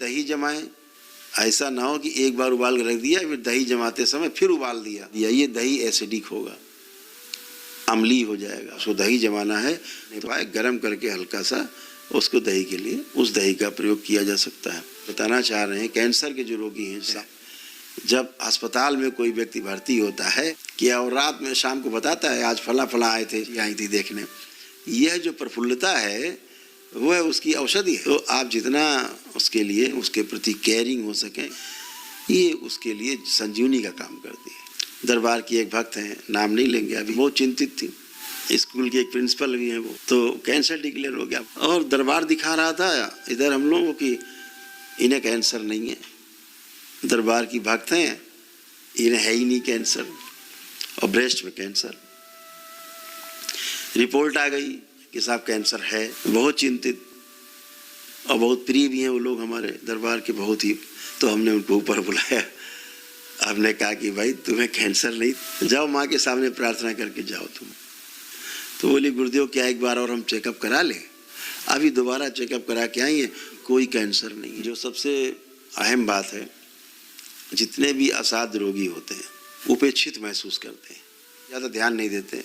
दही जमाएं, ऐसा ना हो कि एक बार उबाल कर रख दिया फिर दही जमाते समय फिर उबाल दिया, ये दही एसिडिक होगा, अम्लीय हो जाएगा। उसको दही जमाना है तो गर्म करके हल्का सा उसको दही के लिए उस दही का प्रयोग किया जा सकता है। बताना चाह रहे हैं कैंसर के जो रोगी हैं, जब अस्पताल में कोई व्यक्ति भर्ती होता है कि और रात में शाम को बताता है आज फला फला आए थे, आई थी देखने, यह जो प्रफुल्लता है वह उसकी औषधि है। तो आप जितना उसके लिए उसके प्रति केयरिंग हो सके, ये उसके लिए संजीवनी का काम करती है। दरबार की एक भक्त हैं, नाम नहीं लेंगे अभी, बहुत चिंतित थी, स्कूल के एक प्रिंसिपल भी हैं वो, तो कैंसर डिक्लेयर हो गया और दरबार दिखा रहा था इधर हम लोगों की इन्हें कैंसर नहीं है। दरबार की भक्त हैं, इन्हें है ही नहीं कैंसर और ब्रेस्ट में कैंसर। रिपोर्ट आ गई कि साहब कैंसर है। बहुत चिंतित और बहुत प्रिय भी हैं वो लोग हमारे दरबार के बहुत ही। तो हमने उनको ऊपर बुलाया, हमने कहा कि भाई तुम्हें कैंसर नहीं, जाओ माँ के सामने प्रार्थना करके जाओ तुम। तो बोली गुरुदेव क्या एक बार और हम चेकअप करा लें? अभी दोबारा चेकअप करा के आई है, कोई कैंसर नहीं। जो सबसे अहम बात है, जितने भी असाध्य रोगी होते हैं उपेक्षित महसूस करते हैं, ज़्यादा ध्यान नहीं देते,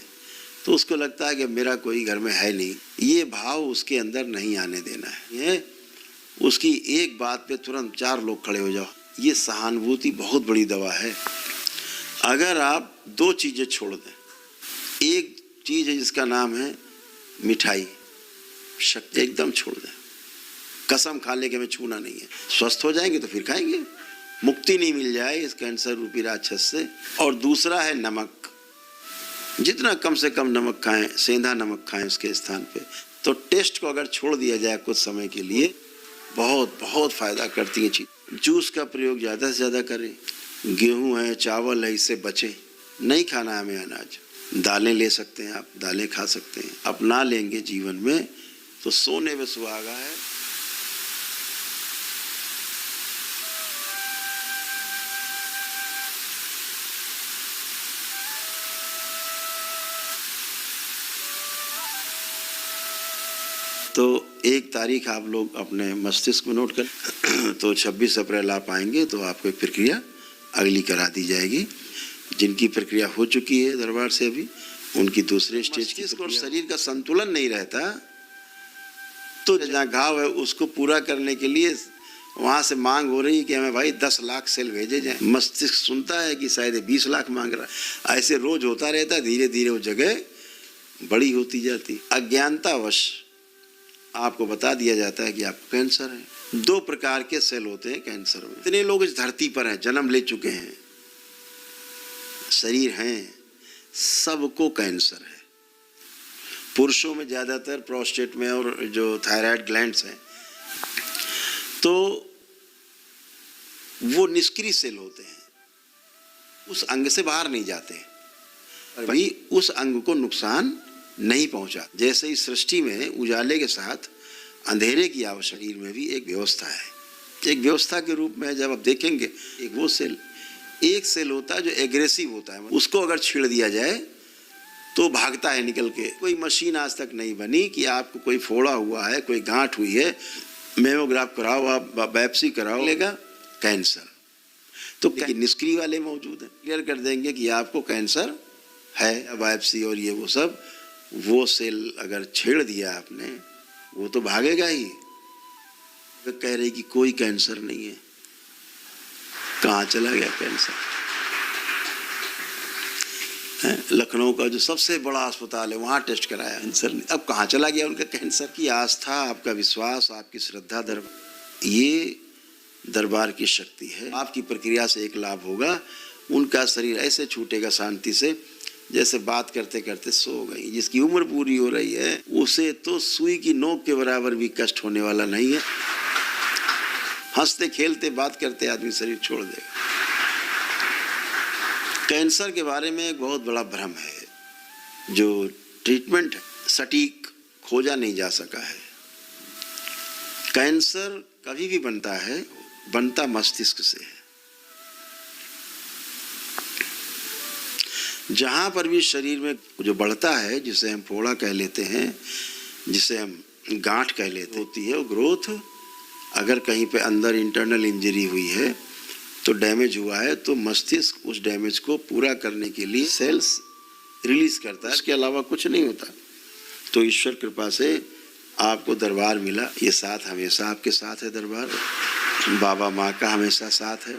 तो उसको लगता है कि मेरा कोई घर में है नहीं। ये भाव उसके अंदर नहीं आने देना है। ये उसकी एक बात पे तुरंत 4 लोग खड़े हो जाओ, ये सहानुभूति बहुत बड़ी दवा है। अगर आप 2 चीज़ें छोड़ दें, एक चीज़ है जिसका नाम है मिठाई, शक्ति एकदम छोड़ दें, कसम खा ले कि हमें छूना नहीं है, स्वस्थ हो जाएंगे तो फिर खाएंगे, मुक्ति नहीं मिल जाए इस कैंसर रूपी राक्षस से। और दूसरा है नमक, जितना कम से कम नमक खाएं, सेंधा नमक खाएं उसके स्थान पे, तो टेस्ट को अगर छोड़ दिया जाए कुछ समय के लिए, बहुत बहुत फायदा करती है चीज। जूस का प्रयोग ज़्यादा से ज़्यादा करें, गेहूं है, चावल है, इससे बचें, नहीं खाना है हमें अनाज। दालें ले सकते हैं आप, दालें खा सकते हैं, अपना लेंगे जीवन में तो सोने में सुहागा है। तो 1 तारीख आप लोग अपने मस्तिष्क में नोट कर तो 26 अप्रैल आप आएंगे तो आपको एक प्रक्रिया अगली करा दी जाएगी। जिनकी प्रक्रिया हो चुकी है दरबार से अभी, उनकी दूसरे स्टेज की। और शरीर का संतुलन नहीं रहता तो जहाँ घाव है उसको पूरा करने के लिए वहाँ से मांग हो रही है कि हमें भाई 10 लाख सेल भेजे जाएं। मस्तिष्क सुनता है कि शायद 20 लाख मांग रहा है। ऐसे रोज होता रहता है, धीरे धीरे वो जगह बड़ी होती जाती। अज्ञानतावश आपको बता दिया जाता है कि आपको कैंसर है। 2 प्रकार के सेल होते हैं कैंसर में। इतने लोग इस धरती पर हैं, जन्म ले चुके हैं, शरीर हैं, सबको कैंसर है। पुरुषों में ज़्यादातर प्रोस्टेट में और जो थायराइड ग्लैंड्स हैं, तो वो निष्क्रिय सेल होते हैं, उस अंग से बाहर नहीं जाते, अभी उस अंग को नुकसान नहीं पहुंचा। जैसे इस सृष्टि में उजाले के साथ अंधेरे की आवश्यकता, शरीर में भी एक व्यवस्था है। एक व्यवस्था के रूप में जब आप देखेंगे, एक वो सेल, एक सेल होता है जो एग्रेसिव होता है, उसको अगर छेड़ दिया जाए तो भागता है निकल के। कोई मशीन आज तक नहीं बनी कि आपको कोई फोड़ा हुआ है, कोई गांठ हुई है, मेमोग्राफ कराओ, आप बायोप्सी कराओ, लेगा कैंसर। तो निष्क्रिय वाले मौजूद हैं, क्लियर कर देंगे कि आपको कैंसर है। बायोप्सी और ये वो सब, वो सेल अगर छेड़ दिया आपने, वो तो भागेगा ही। वे कह रही कि कोई कैंसर नहीं है, कहाँ चला गया कैंसर? लखनऊ का जो सबसे बड़ा अस्पताल है वहाँ टेस्ट कराया, कैंसर नहीं। अब कहाँ चला गया उनका कैंसर? की आस्था, आपका विश्वास, आपकी श्रद्धा दरबार, ये दरबार की शक्ति है। आपकी प्रक्रिया से एक लाभ होगा, उनका शरीर ऐसे छूटेगा शांति से जैसे बात करते करते सो गई। जिसकी उम्र पूरी हो रही है उसे तो सुई की नोक के बराबर भी कष्ट होने वाला नहीं है। हंसते खेलते बात करते आदमी शरीर छोड़ देगा। कैंसर के बारे में एक बहुत बड़ा भ्रम है, जो ट्रीटमेंट सटीक खोजा नहीं जा सका है। कैंसर कभी भी बनता है, बनता मस्तिष्क से है। जहाँ पर भी शरीर में जो बढ़ता है, जिसे हम फोड़ा कह लेते हैं, जिसे हम गांठ कह लेते होती है, वो ग्रोथ अगर कहीं पे अंदर इंटरनल इंजरी हुई है तो डैमेज हुआ है तो मस्तिष्क उस डैमेज को पूरा करने के लिए सेल्स रिलीज करता है, इसके अलावा कुछ नहीं होता। तो ईश्वर कृपा से आपको दरबार मिला, ये साथ हमेशा आपके साथ है। दरबार बाबा माँ का हमेशा साथ है।